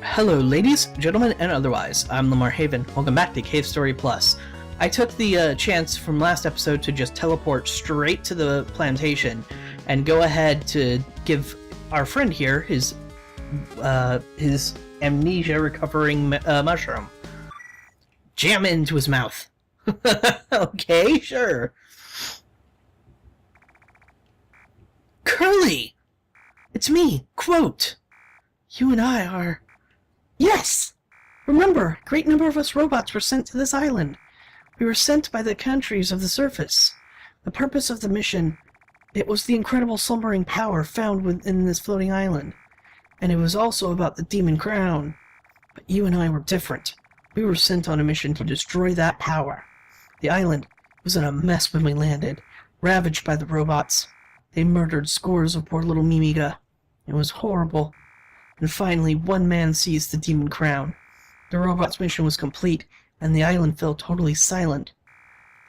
Hello, ladies, gentlemen, and otherwise. I'm Lamar Haven. Welcome back to Cave Story Plus. I took the chance from last episode to just teleport straight to the plantation and go ahead to give our friend here his amnesia recovering mushroom. Jam it into his mouth. Okay, sure. Curly! It's me, Quote. You and I are... Yes! Remember, a great number of us robots were sent to this island. We were sent by the countries of the surface. The purpose of the mission, it was the incredible slumbering power found within this floating island. And it was also about the Demon Crown. But you and I were different. We were sent on a mission to destroy that power. The island was in a mess when we landed, ravaged by the robots. They murdered scores of poor little Mimiga. It was horrible. And finally, one man seized the Demon Crown. The robot's mission was complete, and the island fell totally silent.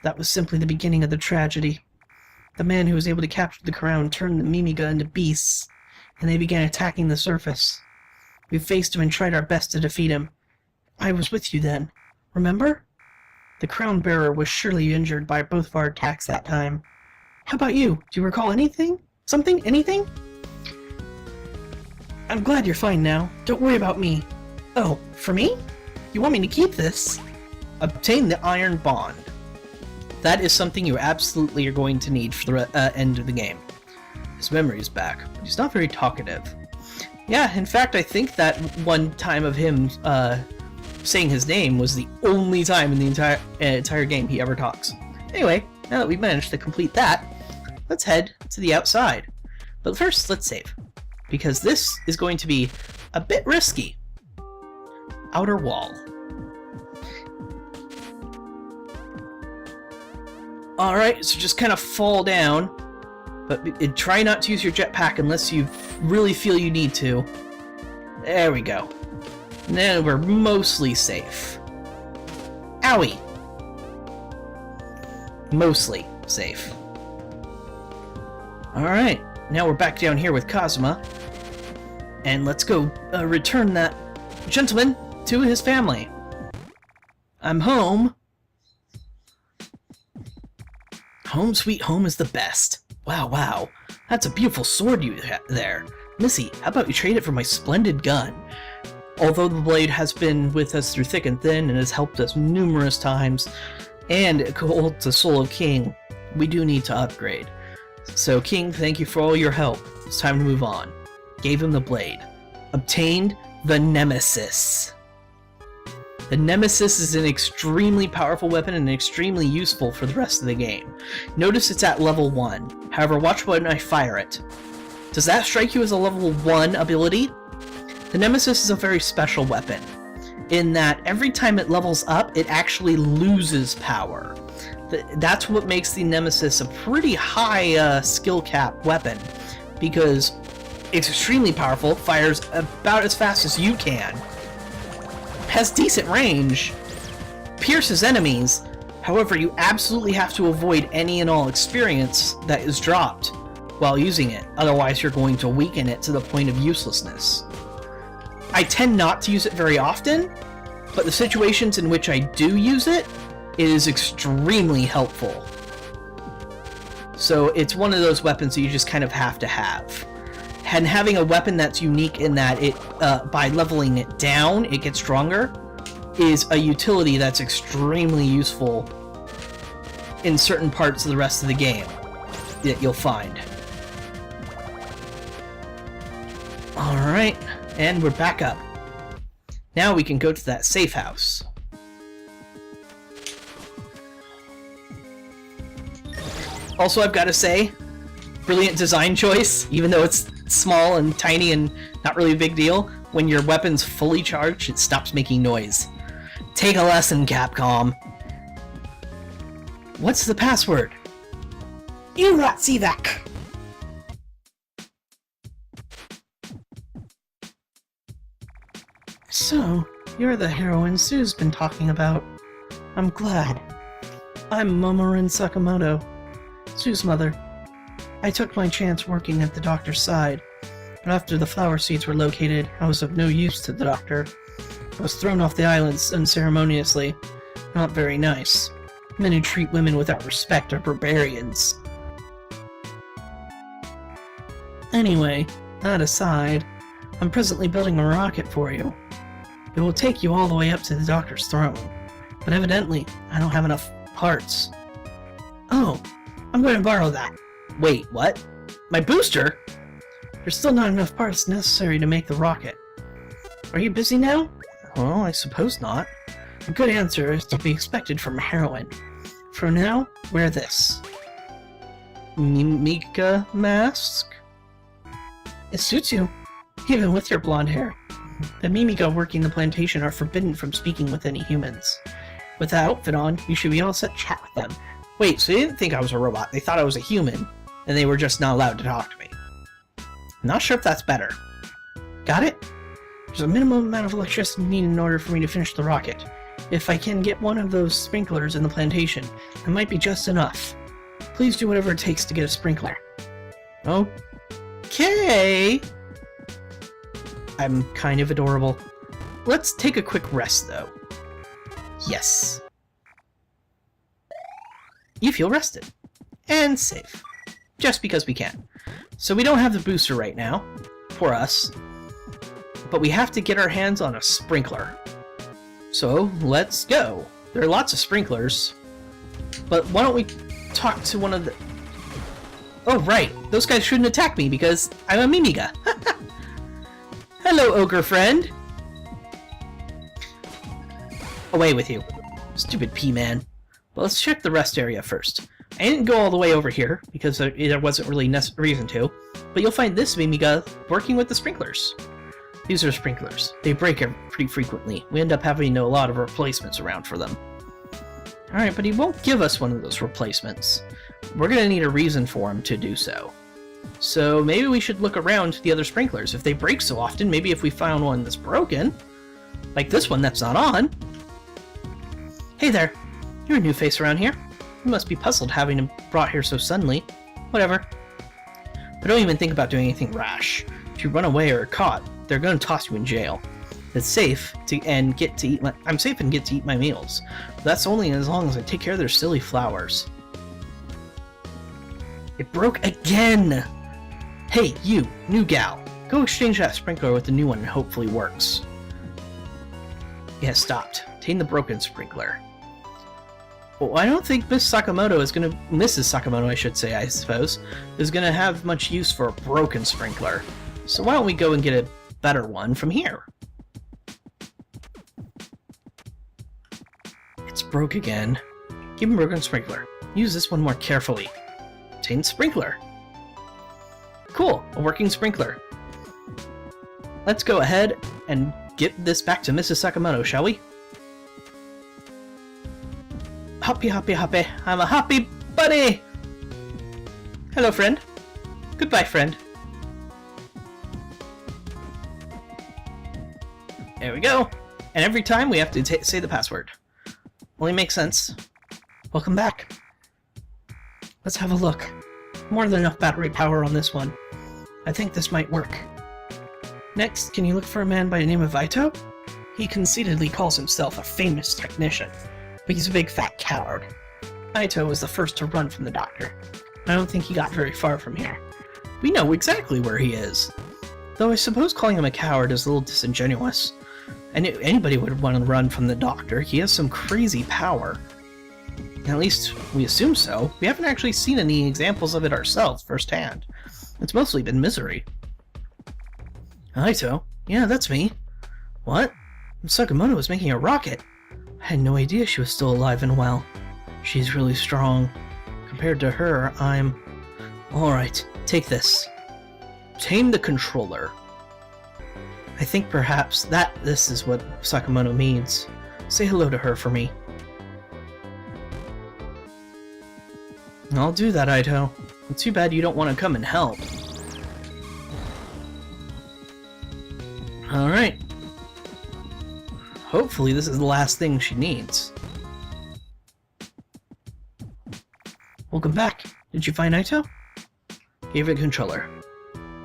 That was simply the beginning of the tragedy. The man who was able to capture the crown turned the Mimiga into beasts, and they began attacking the surface. We faced him and tried our best to defeat him. I was with you then. Remember? The crown bearer was surely injured by both of our attacks that time. How about you? Do you recall anything? Something? Anything? I'm glad you're fine now. Don't worry about me. Oh, for me? You want me to keep this? Obtain the Iron Bond. That is something you absolutely are going to need for the end of the game. His memory is back, but he's not very talkative. Yeah, in fact, I think that one time of him saying his name was the only time in the entire game he ever talks. Anyway, now that we've managed to complete that, let's head to the outside. But first, let's save, because this is going to be a bit risky. Outer wall. Alright, so just kind of fall down, but try not to use your jetpack unless you really feel you need to. There we go. Now we're mostly safe. Owie! Mostly safe. Alright, now we're back down here with Kazuma. And let's go return that gentleman to his family. I'm home. Home sweet home is the best. Wow. That's a beautiful sword you have there. Missy, how about you trade it for my splendid gun? Although the blade has been with us through thick and thin and has helped us numerous times, and it holds the soul of King, we do need to upgrade. So King, thank you for all your help. It's time to move on. Gave him the blade. Obtained the Nemesis. The Nemesis is an extremely powerful weapon and extremely useful for the rest of the game. Notice it's at level 1. However, watch when I fire it. Does that strike you as a level 1 ability? The Nemesis is a very special weapon, in that every time it levels up, it actually loses power. That's what makes the Nemesis a pretty high skill cap weapon, because it's extremely powerful, fires about as fast as you can, has decent range, pierces enemies. However, you absolutely have to avoid any and all experience that is dropped while using it, otherwise you're going to weaken it to the point of uselessness. I tend not to use it very often, but the situations in which I do use it, it is extremely helpful. So it's one of those weapons that you just kind of have to have. And having a weapon that's unique in that it, by leveling it down, it gets stronger, is a utility that's extremely useful in certain parts of the rest of the game that you'll find. Alright, and we're back up. Now we can go to that safe house. Also, I've got to say, brilliant design choice, even though it's small and tiny and not really a big deal. When your weapon's fully charged, it stops making noise. Take a lesson, Capcom. What's the password? Iratsivak. So, you're the heroine Sue's been talking about. I'm glad. I'm Momorin Sakamoto, Sue's mother. I took my chance working at the doctor's side. But after the flower seeds were located, I was of no use to the doctor. I was thrown off the islands unceremoniously. Not very nice. Men who treat women without respect are barbarians. Anyway, that aside, I'm presently building a rocket for you. It will take you all the way up to the doctor's throne. But evidently, I don't have enough parts. Oh, I'm going to borrow that. Wait, what? My booster? There's still not enough parts necessary to make the rocket. Are you busy now? Well, I suppose not. A good answer is to be expected from a heroine. For now, wear this. Mimika mask? It suits you, even with your blonde hair. The Mimika working the plantation are forbidden from speaking with any humans. With that outfit on, you should be all set to chat with them. Wait, so they didn't think I was a robot, they thought I was a human, and they were just not allowed to talk to me. I'm not sure if that's better. Got it? There's a minimum amount of electricity needed in order for me to finish the rocket. If I can get one of those sprinklers in the plantation, it might be just enough. Please do whatever it takes to get a sprinkler. Okay. I'm kind of adorable. Let's take a quick rest, though. Yes. You feel rested. And safe. Just because we can. So we don't have the booster right now. For us. But we have to get our hands on a sprinkler. So, let's go. There are lots of sprinklers. But why don't we talk to one of the... Oh, right. Those guys shouldn't attack me because I'm a Mimiga. Hello, ogre friend. Away with you. Stupid P-man. But let's check the rest area first. I didn't go all the way over here because there wasn't really reason to. But you'll find this Mimiga working with the sprinklers. These are sprinklers. They break pretty frequently. We end up having a lot of replacements around for them. Alright, but he won't give us one of those replacements. We're going to need a reason for him to do so. So maybe we should look around the other sprinklers. If they break so often, maybe if we found one that's broken, like this one that's not on. Hey there, you're a new face around here. You must be puzzled having him brought here so suddenly. Whatever. But don't even think about doing anything rash. If you run away or are caught, they're going to toss you in jail. It's safe and get to eat I'm safe and get to eat my meals. But that's only as long as I take care of their silly flowers. It broke again! Hey, you, new gal. Go exchange that sprinkler with the new one and hopefully works. It has stopped. Obtain the broken sprinkler. Well, I don't think Mrs. Sakamoto, I should say, I suppose, is gonna have much use for a broken sprinkler. So why don't we go and get a better one from here? It's broke again. Give him a broken sprinkler. Use this one more carefully. Obtain sprinkler. Cool, a working sprinkler. Let's go ahead and get this back to Mrs. Sakamoto, shall we? Hoppy, hoppy, hoppy. I'm a happy buddy! Hello, friend. Goodbye, friend. There we go. And every time we have to say the password. Only makes sense. Welcome back. Let's have a look. More than enough battery power on this one. I think this might work. Next, can you look for a man by the name of Ito? He conceitedly calls himself a famous technician, but he's a big fat coward. Ito was the first to run from the doctor. I don't think he got very far from here. We know exactly where he is. Though I suppose calling him a coward is a little disingenuous. Anybody would want to run from the doctor. He has some crazy power. At least, we assume so. We haven't actually seen any examples of it ourselves firsthand. It's mostly been misery. Ito? Yeah, that's me. What? Sakamoto was making a rocket. I had no idea she was still alive and well. She's really strong. Compared to her, I'm... Alright, take this. Tame the controller. I think perhaps this is what Sakamoto means. Say hello to her for me. I'll do that, Ito. It's too bad you don't want to come and help. Alright. Hopefully this is the last thing she needs. Welcome back. Did you find Ito? Gave it a controller.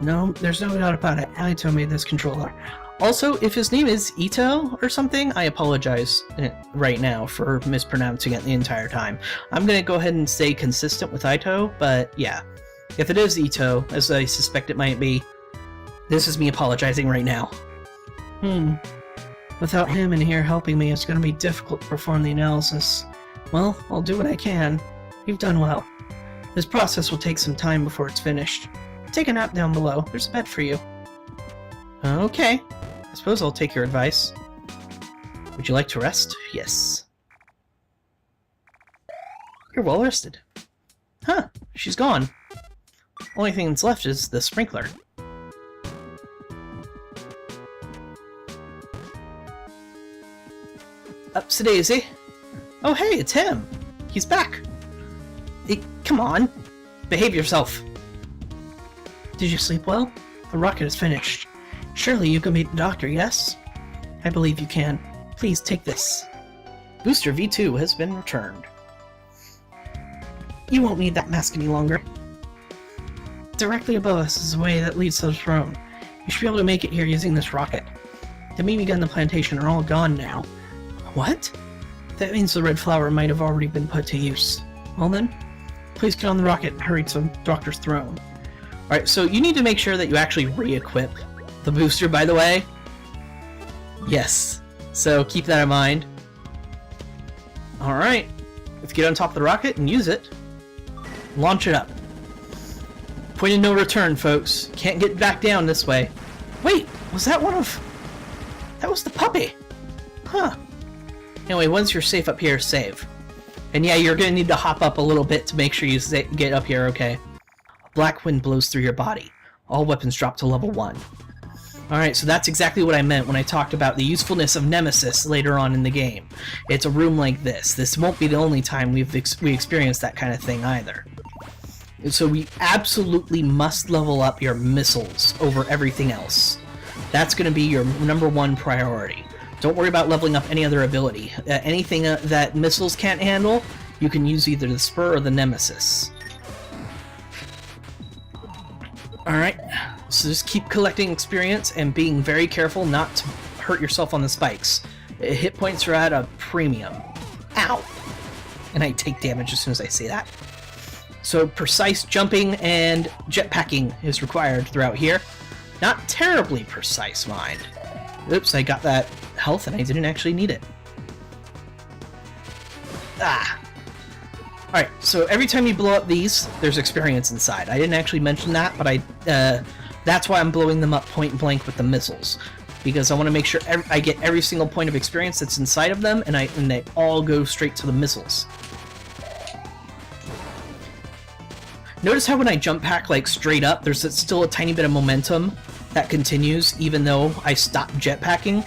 No, there's no doubt about it. Ito made this controller. Also, if his name is Ito or something, I apologize right now for mispronouncing it the entire time. I'm gonna go ahead and stay consistent with Ito, but yeah. If it is Ito, as I suspect it might be, this is me apologizing right now. Without him in here helping me, it's gonna be difficult to perform the analysis. Well, I'll do what I can. You've done well. This process will take some time before it's finished. Take a nap down below. There's a bed for you. Okay. I suppose I'll take your advice. Would you like to rest? Yes. You're well rested. Huh. She's gone. Only thing that's left is the sprinkler. Upsy-daisy. Oh hey, it's him. He's back. Come on. Behave yourself. Did you sleep well? The rocket is finished. Surely you can meet the doctor, yes? I believe you can. Please take this. Booster V2 has been returned. You won't need that mask any longer. Directly above us is a way that leads to the throne. You should be able to make it here using this rocket. The Mimiga and the plantation are all gone now. What? That means the red flower might have already been put to use. Well then, please get on the rocket and hurry to the doctor's throne. Alright, so you need to make sure that you actually re-equip the booster, by the way. Yes. So keep that in mind. Alright. Let's get on top of the rocket and use it. Launch it up. Point of no return, folks. Can't get back down this way. Wait, was that one of... That was the puppy. Huh. Anyway, once you're safe up here, save. And yeah, you're gonna need to hop up a little bit to make sure you get up here, okay? A black wind blows through your body. All weapons drop to level 1. Alright, so that's exactly what I meant when I talked about the usefulness of Nemesis later on in the game. It's a room like this. This won't be the only time we experience that kind of thing either. And so we absolutely must level up your missiles over everything else. That's going to be your #1 priority. Don't worry about leveling up any other ability. Anything that missiles can't handle, you can use either the Spur or the Nemesis. Alright, so just keep collecting experience and being very careful not to hurt yourself on the spikes. Hit points are at a premium. Ow! And I take damage as soon as I say that. So precise jumping and jetpacking is required throughout here. Not terribly precise, mind. Oops, I got that health and I didn't actually need it. Ah! Alright, so every time you blow up these, there's experience inside. I didn't actually mention that, but that's why I'm blowing them up point blank with the missiles. Because I want to make sure I get every single point of experience that's inside of them, and they all go straight to the missiles. Notice how when I jump pack like straight up, there's still a tiny bit of momentum that continues even though I stop jetpacking.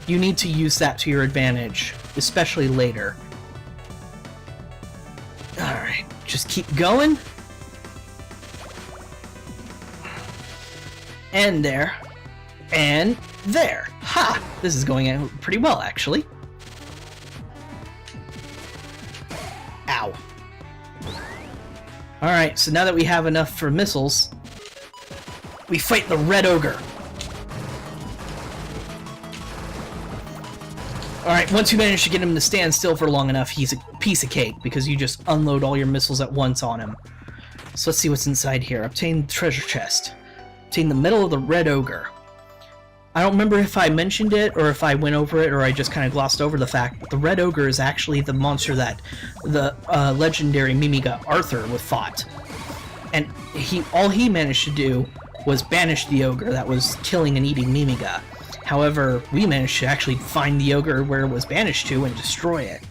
You need to use that to your advantage, especially later. Alright, just keep going. And there. And there. Ha! This is going out pretty well, actually. Ow. Alright, so now that we have enough for missiles, we fight the Red Ogre. Alright, once you manage to get him to stand still for long enough, he's a piece of cake, because you just unload all your missiles at once on him. So let's see what's inside here. Obtain the treasure chest. Obtain the medal of the Red Ogre. I don't remember if I mentioned it, or if I went over it, or I just kind of glossed over the fact that the Red Ogre is actually the monster that the legendary Mimiga Arthur fought. And all he managed to do was banish the ogre that was killing and eating Mimiga. However, we managed to actually find the ogre where it was banished to and destroy it.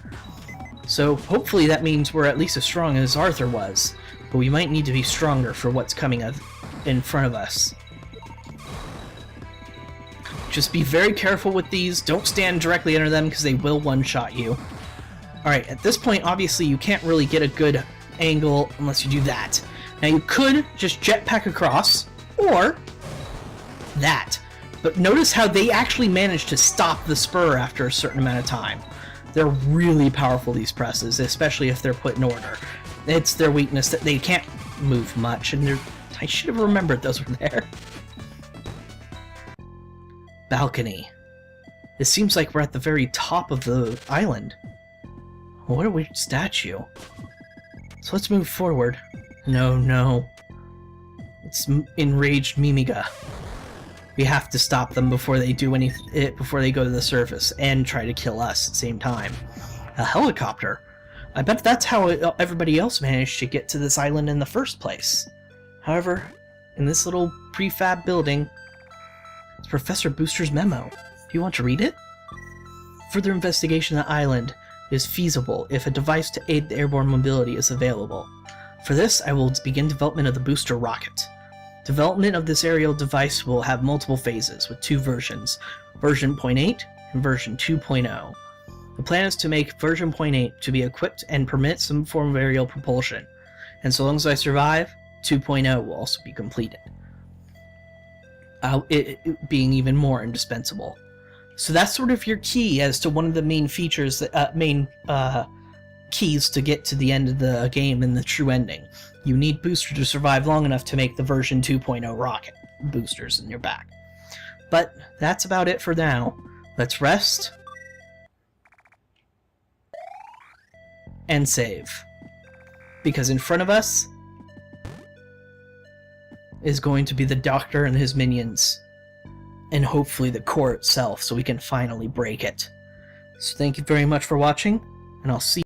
So hopefully that means we're at least as strong as Arthur was, but we might need to be stronger for what's coming in front of us. Just be very careful with these. Don't stand directly under them because they will one-shot you. Alright, at this point, obviously, you can't really get a good angle unless you do that. Now, you could just jetpack across, or that. But notice how they actually managed to stop the Spur after a certain amount of time. They're really powerful, these presses, especially if they're put in order. It's their weakness that they can't move much, and they're I should have remembered those were there. Balcony. It seems like we're at the very top of the island. What a weird statue. So let's move forward. No, no. It's enraged Mimiga. We have to stop them before they do before they go to the surface and try to kill us at the same time. A helicopter? I bet that's how everybody else managed to get to this island in the first place. However, in this little prefab building, it's Professor Booster's memo. Do you want to read it? Further investigation of the island is feasible if a device to aid the airborne mobility is available. For this, I will begin development of the booster rocket. Development of this aerial device will have multiple phases, with 2 versions, version 0.8 and version 2.0. The plan is to make version 0.8 to be equipped and permit some form of aerial propulsion, and so long as I survive, 2.0 will also be completed, it being even more indispensable. So that's sort of your key as to one of the main features, keys to get to the end of the game and the true ending. You need Booster to survive long enough to make the version 2.0 rocket boosters in your back. But that's about it for now. Let's rest and save, because in front of us is going to be the Doctor and his minions, and hopefully the core itself, so we can finally break it. So thank you very much for watching, and I'll see you